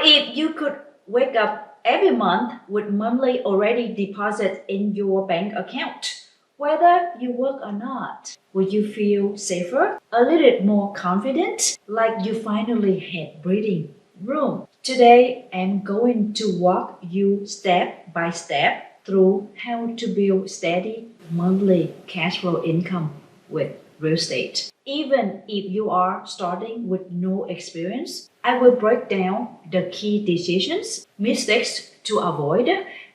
if you could wake up every month with monthly already deposit in your bank account, whether you work or not, would you feel safer, a little more confident, like you finally had breathing room? Today, I'm going to walk you step by step through how to build steady monthly cash flow income with real estate. Even if you are starting with no experience, I will break down the key decisions, mistakes to avoid,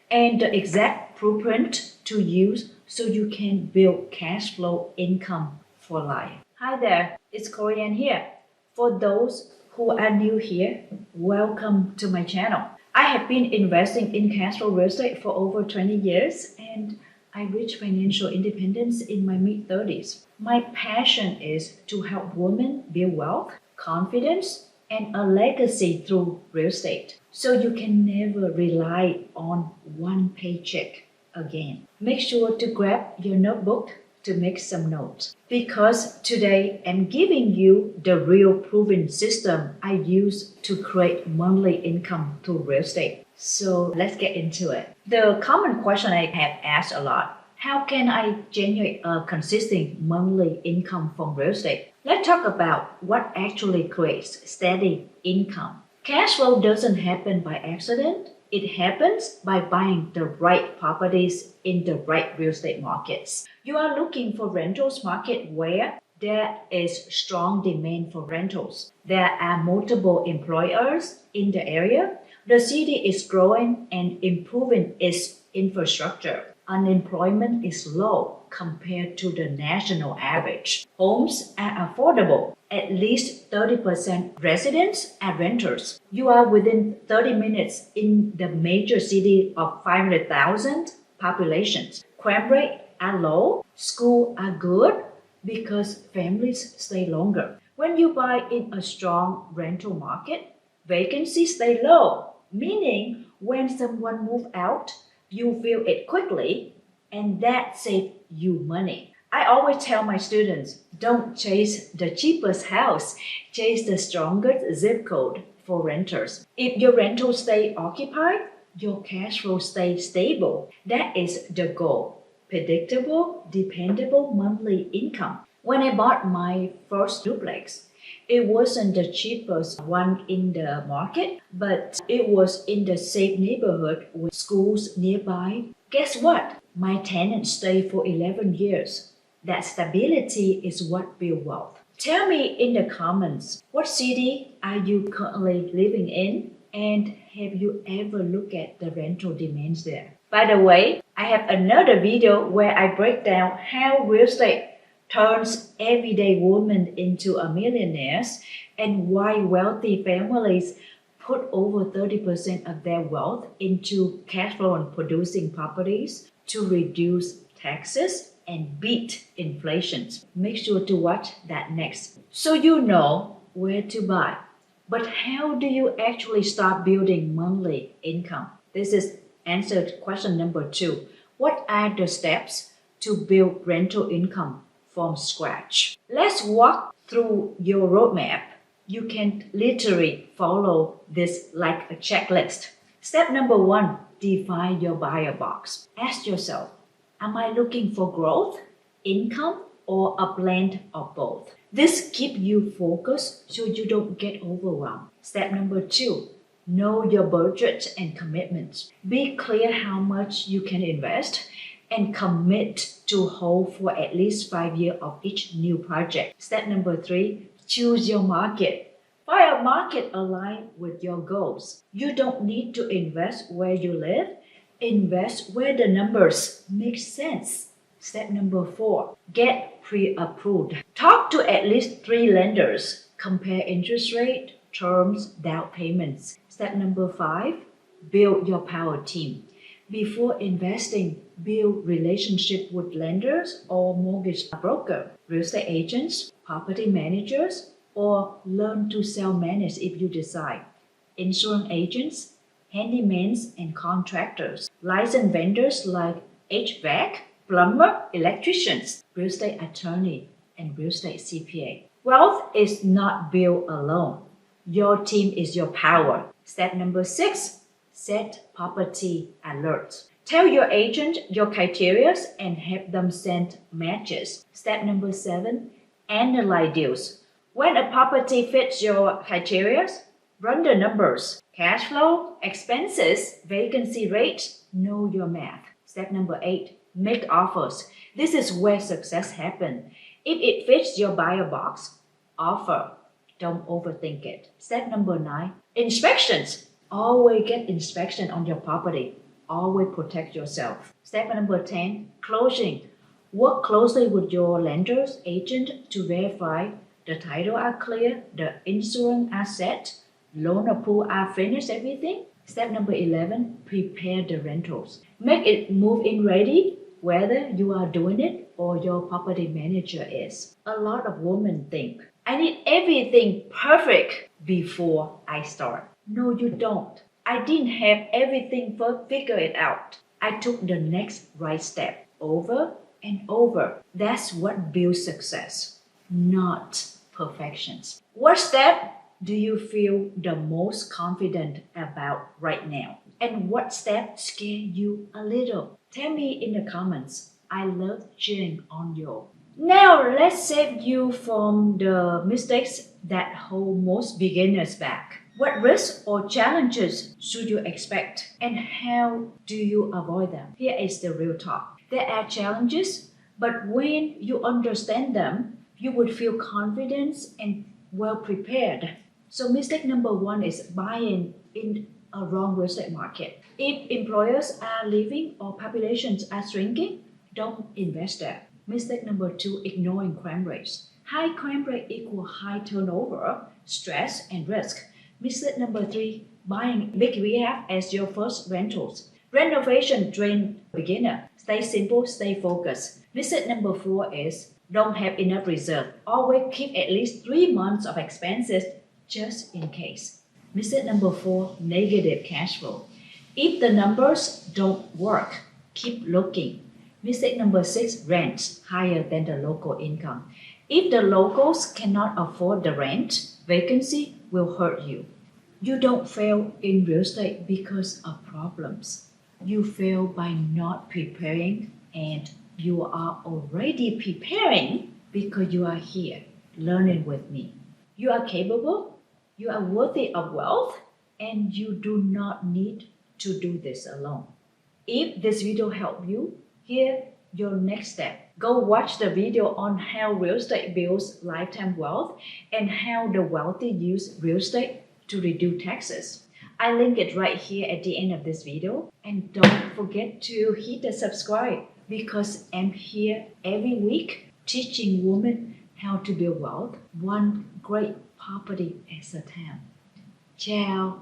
and the exact blueprint to use so you can build cash flow income for life. Hi there, it's Korianne here. For those who are new here, welcome to my channel. I have been investing in cash flow real estate for over 20 years and I reached financial independence in my mid-30s. My passion is to help women build wealth, confidence, and a legacy through real estate, so you can never rely on one paycheck again. Make sure to grab your notebook to make some notes, because today I'm giving you the real proven system I use to create monthly income through real estate. So let's get into it. The common question I have asked a lot: how can I generate a consistent monthly income from real estate? Let's talk about what actually creates steady income. Cash flow doesn't happen by accident. It happens by buying the right properties in the right real estate markets. You are looking for rentals market where there is strong demand for rentals. There are multiple employers in the area. The city is growing and improving its infrastructure. Unemployment is low compared to the national average. Homes are affordable. At least 30% residents are renters. You are within 30 minutes in the major city of 500,000 populations. Crime rates are low. Schools are good because families stay longer. When you buy in a strong rental market, vacancies stay low, meaning when someone moves out, you fill it quickly, and that saves you money. I always tell my students, don't chase the cheapest house, chase the strongest zip code for renters. If your rentals stay occupied, your cash flow stays stable. That is the goal. Predictable, dependable monthly income. When I bought my first duplex, it wasn't the cheapest one in the market, but it was in the safe neighborhood with schools nearby. Guess what? My tenants stayed for 11 years. That stability is what builds wealth. Tell me in the comments, what city are you currently living in? And have you ever looked at the rental demands there? By the way, I have another video where I break down how real estate turns everyday women into a millionaires and why wealthy families put over 30% of their wealth into cash flow and producing properties to reduce taxes and beat inflation. Make sure to watch that next so you know where to buy. But how do you actually start building monthly income? This is answered question number 2. What are the steps to build rental income from scratch? Let's walk through your roadmap. You can literally follow this like a checklist. Step number 1, define your buyer box. Ask yourself, am I looking for growth, income, or a blend of both? This keeps you focused so you don't get overwhelmed. Step number 2, know your budget and commitments. Be clear how much you can invest and commit to hold for at least 5 years of each new project. Step number 3, choose your market. Find a market aligned with your goals. You don't need to invest where you live. Invest where the numbers make sense. Step number 4, get pre-approved. Talk to at least 3 lenders. Compare interest rate, terms, down payments. Step number 5, build your power team. Before investing, build relationship with lenders or mortgage broker, real estate agents, property managers, or learn to self-manage if you decide. Insurance agents, handymans and contractors, licensed vendors like HVAC, plumber, electricians, real estate attorney, and real estate CPA. Wealth is not built alone. Your team is your power. Step number 6, set property alerts. Tell your agent your criteria and have them send matches. Step number 7, analyze deals. When a property fits your criteria, run the numbers. Cash flow, expenses, vacancy rate, know your math. Step number 8, make offers. This is where success happens. If it fits your buyer box, offer. Don't overthink it. Step number 9, inspections. Always get inspection on your property. Always protect yourself. Step number 10, closing. Work closely with your lender's agent to verify the title are clear, the insurance are set, loan approval are finished, everything. Step number 11, prepare the rentals. Make it move-in ready, whether you are doing it or your property manager is. A lot of women think, I need everything perfect before I start. No, you don't. I didn't have everything figured out. I took the next right step over and over. That's what builds success, not perfections. What step do you feel the most confident about right now? And what step scare you a little? Tell me in the comments. I love cheering on you. Now let's save you from the mistakes that hold most beginners back. What risks or challenges should you expect, and how do you avoid them? Here is the real talk. There are challenges, but when you understand them, you would feel confident and well prepared. So mistake number 1 is buying in a wrong real estate market. If employers are leaving or populations are shrinking, don't invest there. Mistake number 2, ignoring crime rates. High crime rate equal high turnover, stress, and risk. Mistake number 3, buying big rehab as your first rentals. Renovation drain beginner. Stay simple, stay focused. Mistake number 4 is don't have enough reserve. Always keep at least 3 months of expenses just in case. Mistake number 4, negative cash flow. If the numbers don't work, keep looking. Mistake number 6, rent higher than the local income. If the locals cannot afford the rent, vacancy will hurt you. You don't fail in real estate because of problems. You fail by not preparing, and you are already preparing because you are here learning with me. You are capable, you are worthy of wealth, and you do not need to do this alone. If this video helped you, here your next step. Go watch the video on how real estate builds lifetime wealth and how the wealthy use real estate to reduce taxes. I link it right here at the end of this video. And don't forget to hit the subscribe because I'm here every week teaching women how to build wealth, one great property at a time. Ciao!